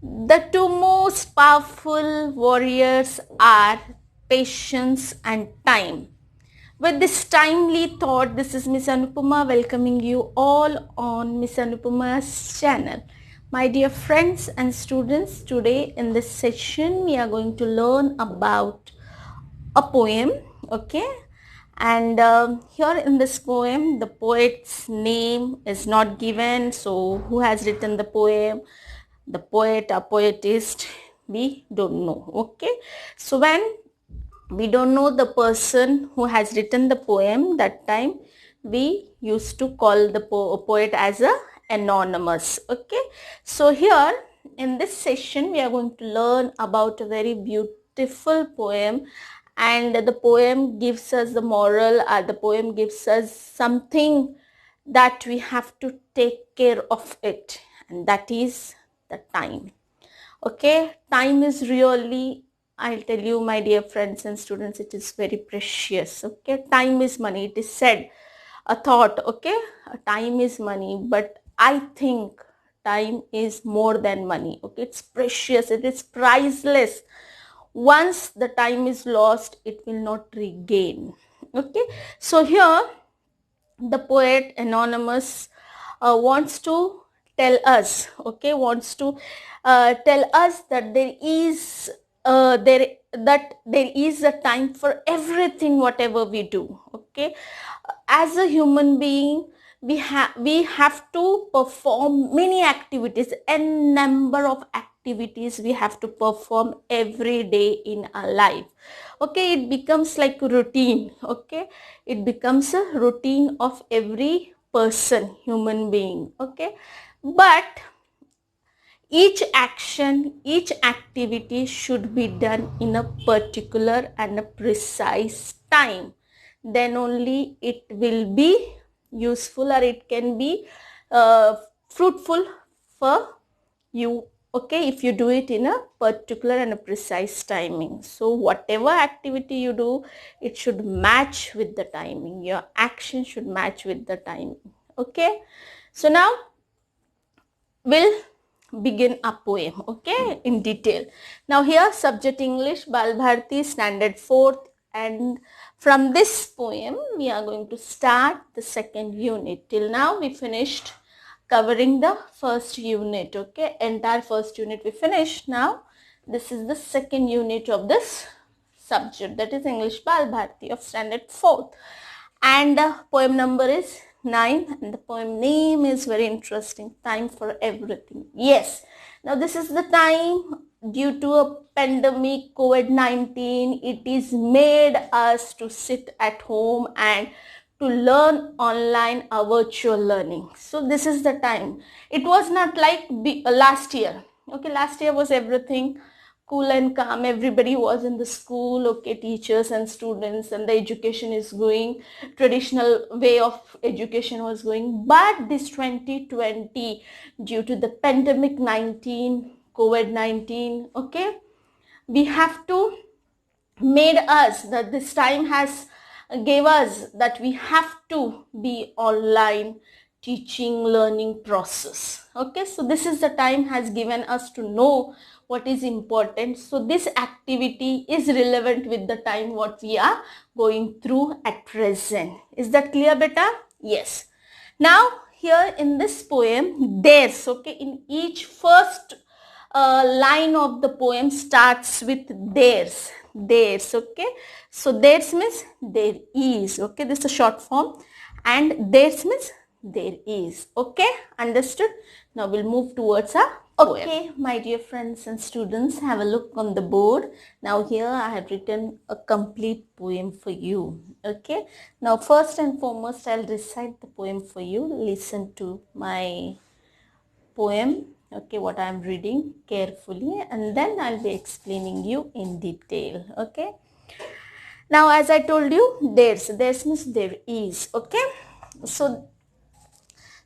The two most powerful warriors are patience and time. With this timely thought, this is Miss Anupama welcoming you all on Miss Anupuma's channel. My dear friends and students, today in this session we are going to learn about a poem, okay? And here in this poem, the poet's name is not given. So who has written the poem, the poet or poetist, we don't know, okay? So when we don't know the person who has written the poem, that time we used to call the poet as a anonymous, okay? So here in this session we are going to learn about a very beautiful poem, and the poem gives us the moral, or the poem gives us something that we have to take care of it, and that is the time. Okay, time is really, I'll tell you, my dear friends and students, it is very precious. Okay, time is money. It is said, a thought, okay, time is money, but I think time is more than money. Okay, it's precious, it is priceless. Once the time is lost, it will not regain. Okay, so here the poet anonymous wants to tell us, okay, wants to tell us that there is a time for everything whatever we do, okay? As a human being, we have to perform many activities, a number of activities we have to perform every day in our life. Okay, it becomes like a routine, okay? It becomes a routine of every person, human being, okay? But each action, each activity should be done in a particular and a precise time. Then only it will be useful, or it can be uh, fruitful for you, okay, if you do it in a particular and a precise timing. So whatever activity you do, it should match with the timing. Your action should match with the timing, okay? So now we'll begin a poem, okay, in detail. Now here, subject English, Bal Bharati, standard 4th, and from this poem we are going to start the second unit. Till now we finished covering the first unit, okay, entire first unit we finished. Now this is the second unit of this subject, that is English Bal Bharati of standard 4th, and the poem number is 9, and the poem name is very interesting, Time for Everything. Yes, now this is the time. Due to a pandemic, COVID-19, it is made us to sit at home and to learn online, a virtual learning. So this is the time. It was not like last year. Okay, last year was everything cool and calm. Everybody was in the school, okay, teachers and students, and the education is going, traditional way of education was going. But this 2020, due to the pandemic 19, COVID-19, okay, we have to made us that this time has gave us that we have to be online teaching learning process. Okay, so this is the time has given us to know what is important. So this activity is relevant with the time what we are going through at present. Is that clear, beta? Yes. Now here in this poem, there's, okay, in each first line of the poem starts with there's, okay? So there's means there is, okay? This is a short form, and there's means there is, okay? Understood? Now we'll move towards our poem. Okay, my dear friends and students, have a look on the board. Now here I have written a complete poem for you, okay? Now first and foremost, I'll recite the poem for you. Listen to my poem, okay, what I am reading carefully, and then I'll be explaining you in detail, okay? Now as I told you, there's means there is, okay? So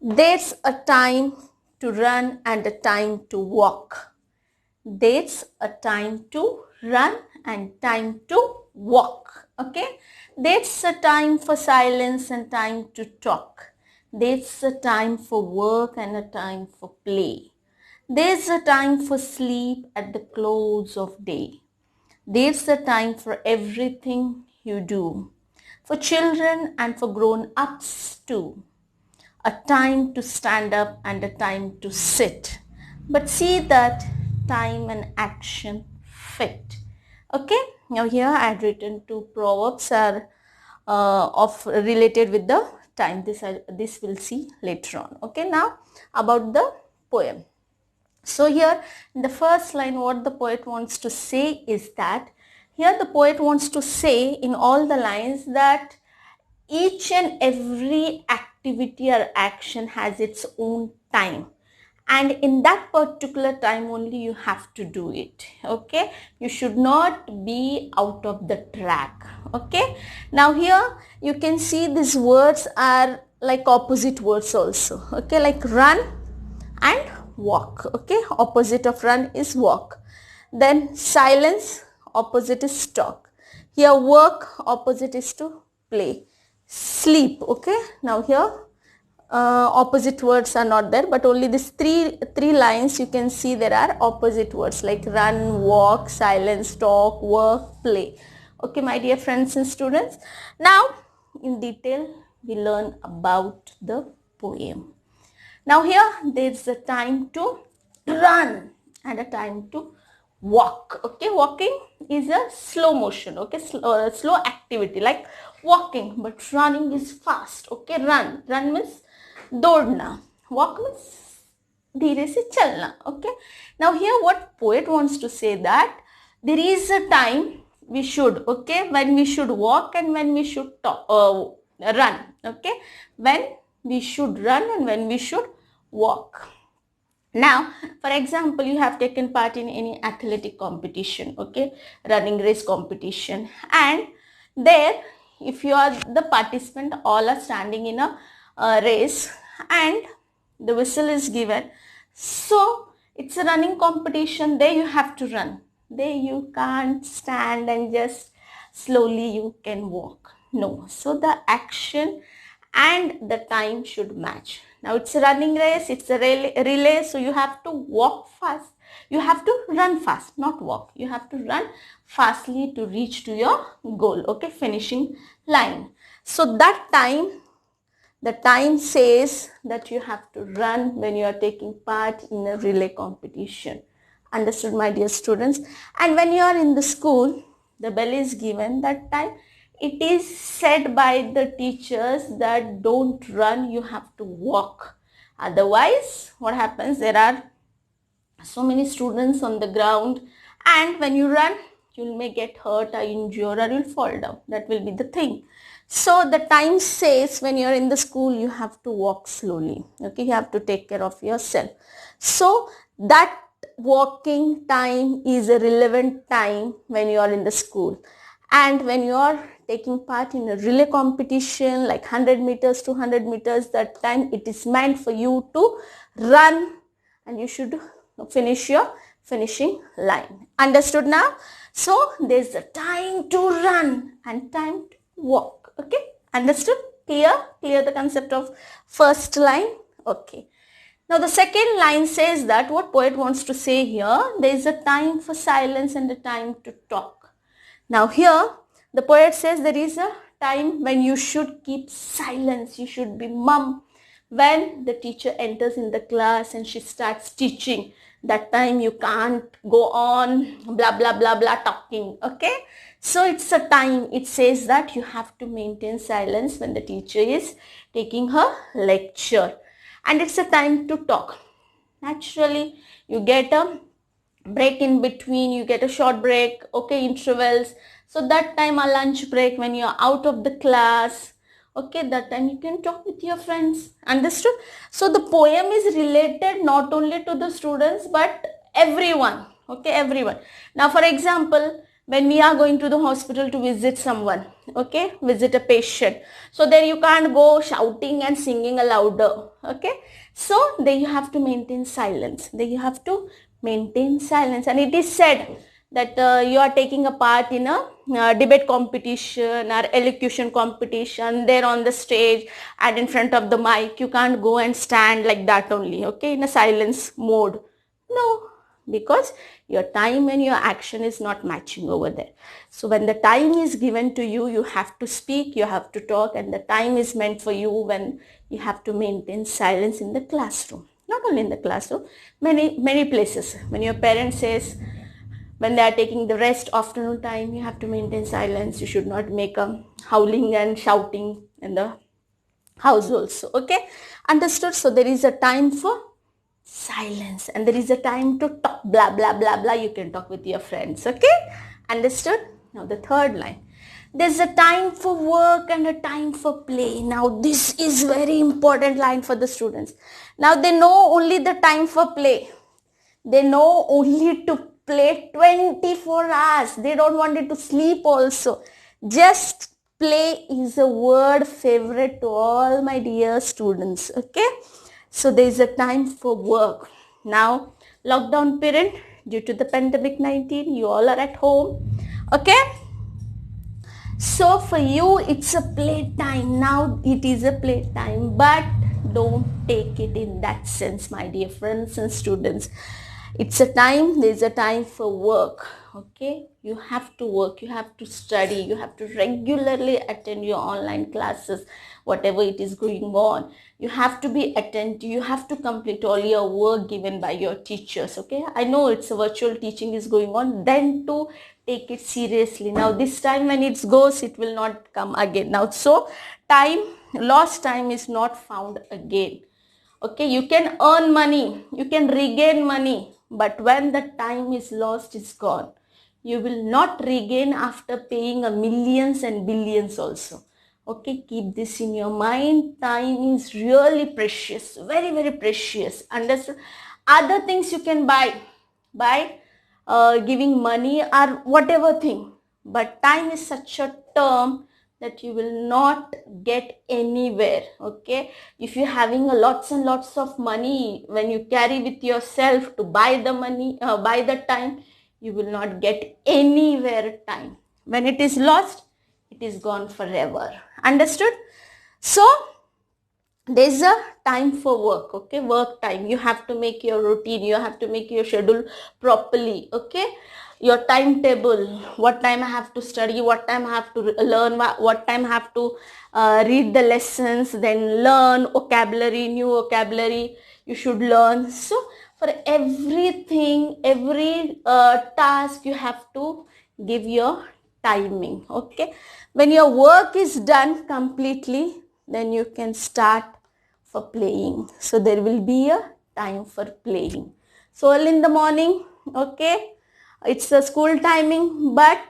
there's a time to run and a time to walk. There's a time to run and time to walk, okay? There's a time for silence and time to talk. There's a time for work and a time for play. There's a time for sleep at the close of day. There's a time for everything you do, for children and for grown-ups too. A time to stand up and a time to sit. But see that time and action fit. Okay, now here I had written two proverbs are of related with the time. This we'll see later on. Okay, now about the poem. So here in the first line, what the poet wants to say is that here the poet wants to say in all the lines that each and every activity or action has its own time, and in that particular time only you have to do it. Okay, you should not be out of the track. Okay, now here you can see these words are like opposite words also. Okay, like run and walk. Okay, opposite of run is walk. Then silence, opposite is talk. Here work, opposite is to play. Sleep. Okay, now here opposite words are not there, but only these three lines you can see there are opposite words like run, walk, silence, talk, work, play. Okay, my dear friends and students, now in detail we learn about the poem. Now here there's a time to run and a time to walk. Okay, walking is a slow motion. Okay, slow activity like walking, but running is fast. Okay, run means दौड़ना, walk means धीरे से चलना. Okay, now here what poet wants to say that there is a time we should, okay, when we should walk and when we should run. Okay, when we should run and when we should walk. Now, for example, you have taken part in any athletic competition, okay, running race competition, and there if you are the participant, all are standing in a race and the whistle is given. So it's a running competition. There you have to run. There you can't stand and just slowly you can walk. No. So the action and the time should match. Now it's a running race, it's a relay, so you have to walk fast. You have to run fast, not walk. You have to run fastly to reach to your goal, okay, finishing line. So that time, the time says that you have to run when you are taking part in a relay competition. Understood, my dear students? And when you are in the school, the bell is given, that time it is said by the teachers that don't run, you have to walk. Otherwise, what happens? There are so many students on the ground, and when you run, you may get hurt or injured or you'll fall down. That will be the thing. So the time says when you're in the school, you have to walk slowly. Okay, you have to take care of yourself. So that walking time is a relevant time when you are in the school. And when you are taking part in a relay competition like 100 meters, 200 meters, that time it is meant for you to run and you should finish your finishing line. Understood now? So there's a time to run and time to walk. Okay, understood? Clear the concept of first line? Okay. Now the second line says that what poet wants to say here, there is a time for silence and a time to talk. Now here the poet says there is a time when you should keep silence, you should be mum. When the teacher enters in the class and she starts teaching, that time you can't go on blah blah blah blah talking. Okay, so it's a time, it says that you have to maintain silence when the teacher is taking her lecture, and it's a time to talk. Naturally you get a break in between, you get a short break, okay, intervals. So that time, a lunch break, when you're out of the class, okay, that time you can talk with your friends. Understood? So the poem is related not only to the students but everyone. Okay, everyone. Now for example, when we are going to the hospital to visit someone, okay, visit a patient, so there you can't go shouting and singing louder. Okay, so there you have to maintain silence. There you have to maintain silence. And it is said that you are taking a part in a debate competition or elocution competition, there on the stage and in front of the mic, you can't go and stand like that only, okay, in a silence mode. No, because your time and your action is not matching over there. So when the time is given to you, you have to speak, you have to talk, and the time is meant for you when you have to maintain silence in the classroom. Not only in the classroom, many places. When your parent says, when they are taking the rest afternoon time, you have to maintain silence. You should not make a howling and shouting in the house also. Okay, understood? So there is a time for silence and there is a time to talk, blah blah blah blah. You can talk with your friends. Okay, understood? Now the third line, there's a time for work and a time for play. Now this is very important line for the students. Now they know only the time for play. They know only to play 24 hours. They don't want it to sleep also. Just play is a word favorite to all my dear students. Okay. So there is a time for work. Now, lockdown period, due to the pandemic 19, you all are at home. Okay. So for you, it's a playtime. Now it is a playtime, but don't take it in that sense, my dear friends and students. It's a time, there's a time for work. Okay, you have to work, you have to study, you have to regularly attend your online classes, whatever it is going on. You have to be attentive, you have to complete all your work given by your teachers. Okay, I know it's a virtual teaching is going on, then to take it seriously. Now this time when it goes, it will not come again. Now so time, lost time is not found again. Okay, you can earn money, you can regain money, but when the time is lost, it's gone. You will not regain after paying a millions and billions also. Okay, keep this in your mind. Time is really precious, very, very precious. Understood? Other things you can buy by giving money or whatever thing. But time is such a term that you will not get anywhere. Okay, if you're having a lots and lots of money, when you carry with yourself to buy the money, buy the time, you will not get anywhere time. When it is lost, it is gone forever. Understood? So there's a time for work. Okay, work time. You have to make your routine, you have to make your schedule properly. Okay, your timetable, what time I have to study, what time I have to learn, what time I have to read the lessons, then learn vocabulary, new vocabulary you should learn. So for everything, every task, you have to give your timing. Okay, when your work is done completely, then you can start for playing. So there will be a time for playing. So early in the morning, okay, it's a school timing, but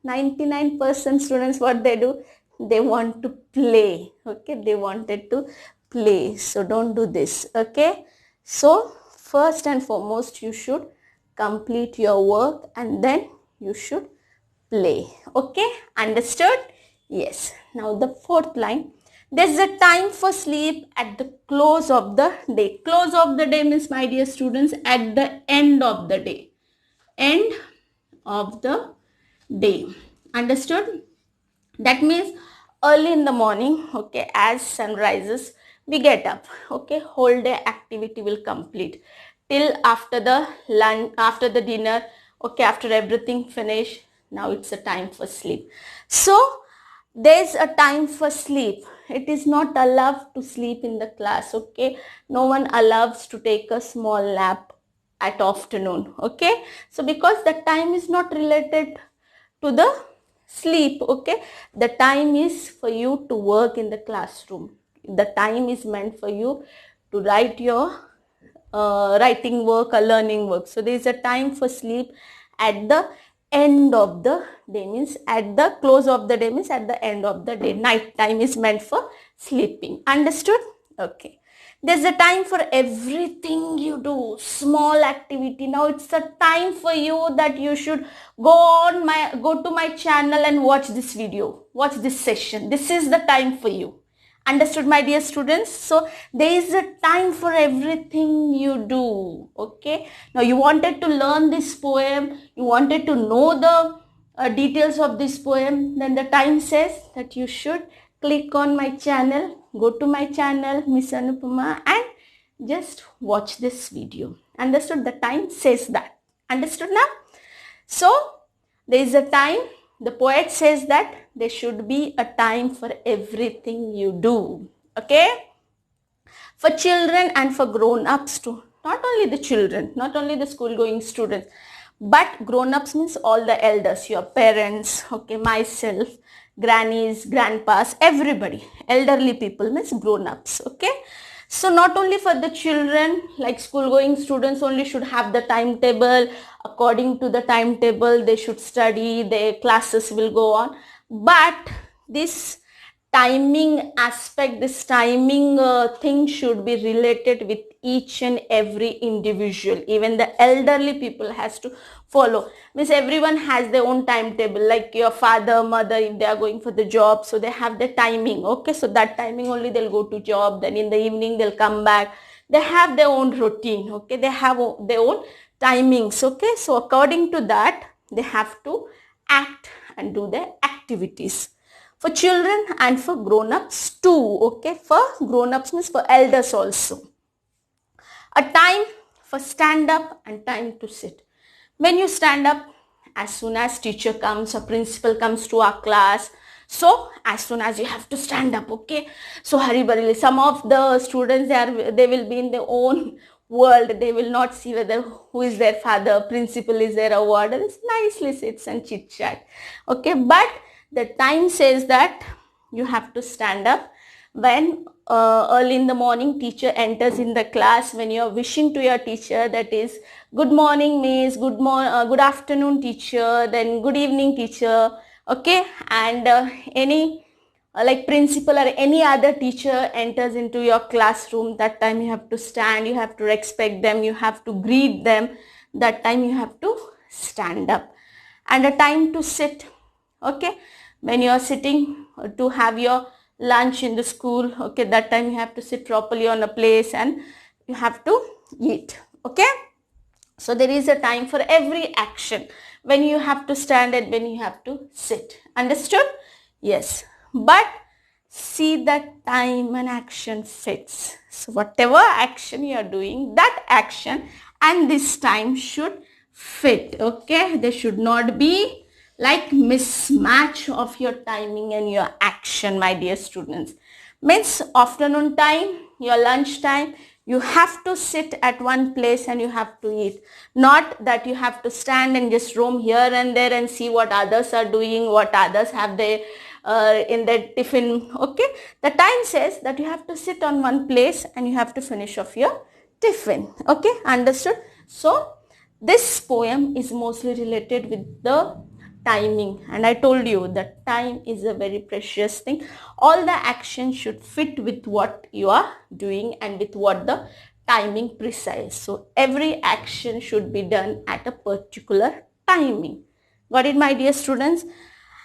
99% students, what they do, they want to play. Okay, they wanted to play. So don't do this. Okay, so first and foremost, you should complete your work and then you should play. Okay, understood? Yes. Now the fourth line, there's a time for sleep at the close of the day. Close of the day means, my dear students, at the end of the day. End of the day. Understood? That means early in the morning, okay, as sun rises, we get up. Okay, whole day activity will complete till after the lunch, after the dinner. Okay, after everything finish, now it's a time for sleep. So there's a time for sleep. It is not allowed to sleep in the class. Okay, no one allows to take a small nap at afternoon. Okay, so because the time is not related to the sleep. Okay, the time is for you to work in the classroom. The time is meant for you to write your writing work or learning work. So there is a time for sleep at the end of the day, means at the close of the day, means at the end of the day. Night time is meant for sleeping. Understood? Okay. There's a time for everything you do, small activity. Now it's a time for you that you should go to my channel and watch this video, watch this session. This is the time for you. Understood, my dear students? So there is a time for everything you do. Okay. Now you wanted to learn this poem, you wanted to know the details of this poem, then the time says that you should click on my channel, go to my channel, Miss Anupama, and just watch this video. Understood? The time says that. Understood now? So there is a time. The poet says that there should be a time for everything you do. Okay? For children and for grown-ups too. Not only the children, not only the school-going students, but grown-ups means all the elders, your parents, okay, myself, grannies, grandpas, everybody. Elderly people means grown-ups, okay? So not only for the children, like school-going students only should have the timetable. According to the timetable, they should study, their classes will go on. But this timing aspect, this timing thing should be related with each and every individual. Even the elderly people has to follow. Means everyone has their own timetable, like your father, mother, if they are going for the job, so they have the timing. Okay, so that timing only they'll go to job, then in the evening they'll come back. They have their own routine. Okay, they have their own timings. Okay, so according to that they have to act and do their activities. For children and for grown-ups too. Okay, for grown-ups means for elders also. A time for stand up and time to sit. When you stand up, as soon as teacher comes or principal comes to our class, so as soon as you have to stand up, okay? So hurry barily. Some of the students, they will be in their own world. They will not see whether who is their father, principal is there, or warden. It's nicely sits and chit chat. Okay, but the time says that you have to stand up when early in the morning teacher enters in the class. When you are wishing to your teacher, that is good morning miss, good afternoon teacher, then good evening teacher. Okay, and any like principal or any other teacher enters into your classroom, that time you have to stand, you have to respect them, you have to greet them. That time you have to stand up. And a time to sit. Okay, when you are sitting to have your lunch in the school, okay, that time you have to sit properly on a place and you have to eat. Okay, so there is a time for every action, when you have to stand and when you have to sit. Understood? Yes, but see that time and action fits. So whatever action you are doing, that action and this time should fit. Okay, there should not be like mismatch of your timing and your action, my dear students. Means afternoon time, your lunch time, you have to sit at one place and you have to eat. Not that you have to stand and just roam here and there and see what others are doing, what others have they in their tiffin. Okay, the time says that you have to sit on one place and you have to finish off your tiffin. Okay, understood? So this poem is mostly related with the timing, and I told you that time is a very precious thing. All the action should fit with what you are doing and with what the timing precise. So every action should be done at a particular timing. Got it, my dear students?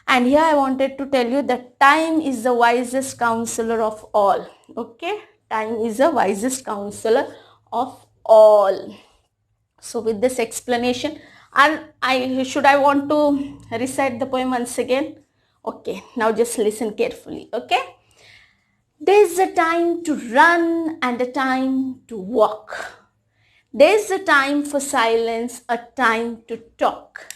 And here I wanted to tell you that time is the wisest counselor of all. Okay, time is the wisest counselor of all. So with this explanation, and I want to recite the poem once again. Okay, now just listen carefully. Okay, there's a time to run and a time to walk. There's a time for silence, a time to talk.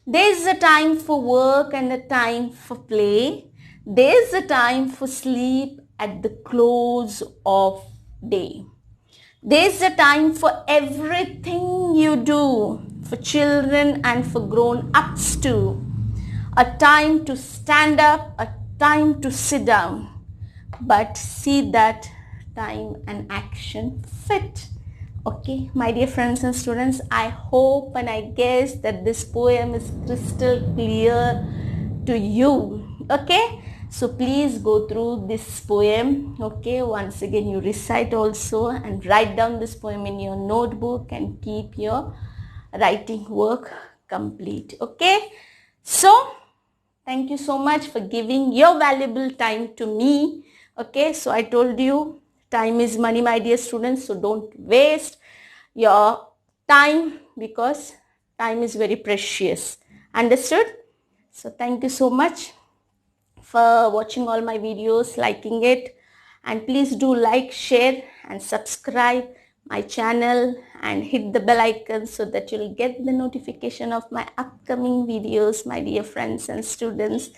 There's a time for work and a time for play. There's a time for sleep at the close of day. There's a time for everything you do, for children and for grown-ups too. A time to stand up, a time to sit down. But see that time and action fit. Okay, my dear friends and students, I hope and I guess that this poem is crystal clear to you. Okay, so please go through this poem. Okay, once again you recite also and write down this poem in your notebook and keep your writing work complete. Okay, so thank you so much for giving your valuable time to me. Okay, so I told you time is money, my dear students, so don't waste your time because time is very precious. Understood? So thank you so much for watching all my videos, liking it, and please do like, share and subscribe my channel and hit the bell icon so that you'll get the notification of my upcoming videos, my dear friends and students.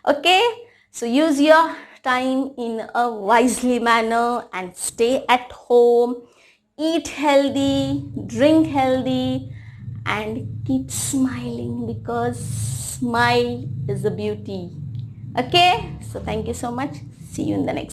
Okay, so use your time in a wisely manner and stay at home, eat healthy, drink healthy, and keep smiling, because smile is a beauty. Okay, so thank you so much. See you in the next